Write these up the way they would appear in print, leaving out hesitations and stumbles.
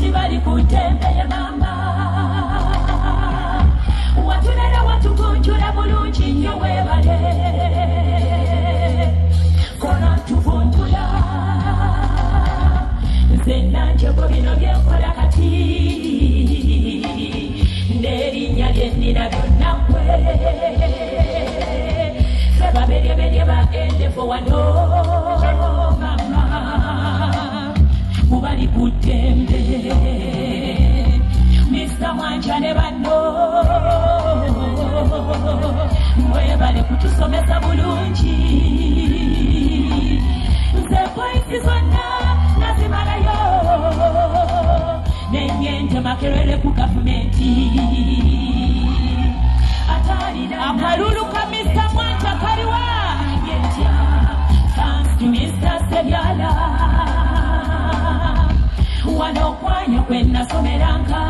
tibali kutembeye mama watunera watukunjula bulungi nnyo webale kona tuvundula nze nanjego bino byenkola kati n'erinnya lyennina byonna ggwe sebaberyeberye bagendefo wano mama mubali kutembe Mr. Mwanja ne banno mwebale kutusomesa bulungi nze pointi zonna nazimalayo nenyente makerere ku gavumenti akalulu ka Mr. Mwanja kaliwa yentya thanks to Mr. Sebyala wano kwanya kwenasomeranga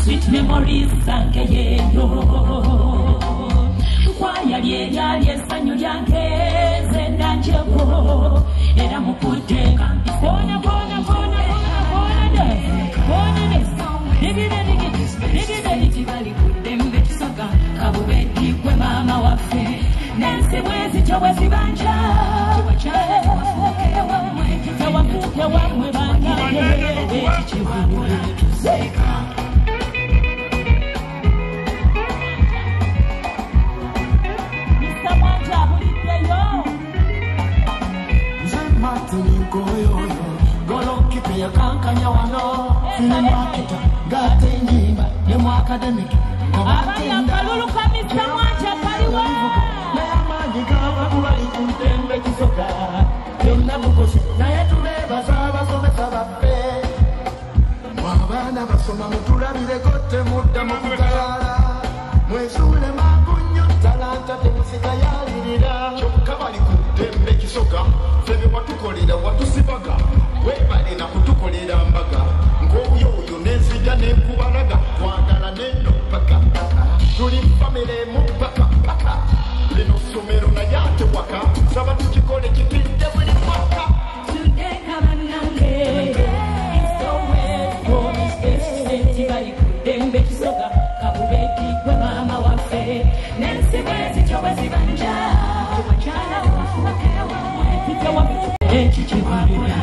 sweet memories zange yeyo kwaya lyeryali essanyu lyange nze nanjeko era mukudde bona bali kuddembe kisoga kabubedi gwe mama waffe nensi bwezi kyo bwezibanja tewafuuke wamwe bange ekikibule Mr. Mwanja buliddeyo nze matulinkoyoyo golokipe yakankanya wano finemakita gate nyimba ne mu academic abali akalulu ka Mr. Mwanja kaliwa n'amaanyi g'abantu bali ku ntembe kisoka byonna mukose naye tulebaza abasomesa baffe abaana basoma mutulabireko temudda mu kugayala mwesuule mangu nnyo talanta temusigayalirira kyokka bali ku ntembe kisoka ffe bye watukolera watusibaga webale na kutukolera mbaga ng'oyoyo n'enzija n'ekubalaga twagala n'enno paka tuli famire mu paka lino ssomero naye ate waka saba tukikole kipidde buli mwaka tudeka bannange tibali kuddembe kisoga kabubeki gwe mama waffe n'ensi bwezityo bwezibanja wakyala wafuukewa ekikibulire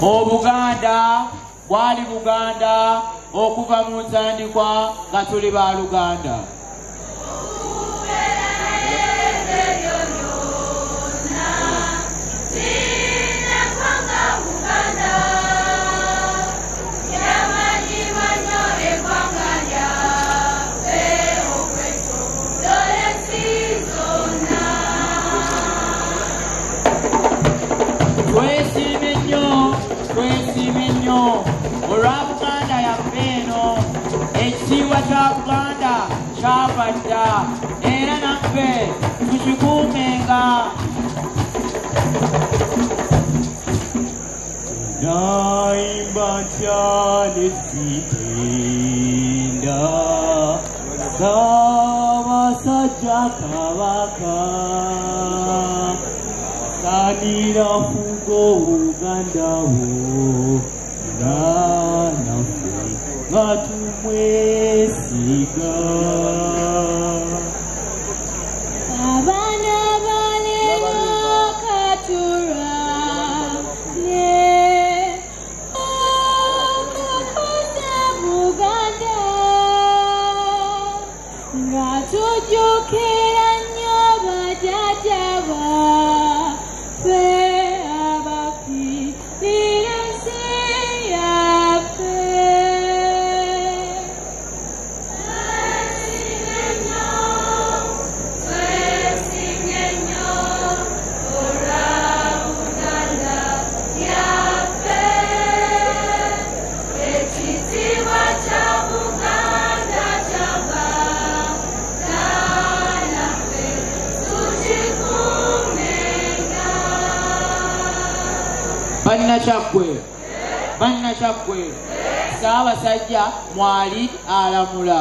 Obuganda bwali Buganda okuva mu ntandikwa nga tuli ba Luganda. Twesiime nnyo olwa Buganda yaffe eno ekitiibwa kya Buganda kyava dda era naffe tukikuumenga. Naimba ntya ne sitenda Ssaabasajja Kabaka Sanira fugo Uganda wo nga naffe nga tumwesiga. Abaana balema katura ne okukuza Buganda nga tujjukira nnyo bajjajja baffe abafiirira nsi yaffe. Banna chakwe Ssaabasajja mwali alamula.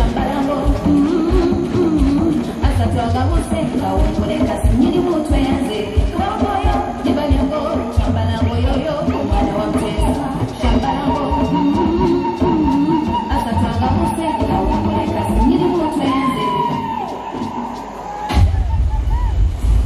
Shamba lango, asatwaga bose, ngawongoleka sinyiri mutwe yanze.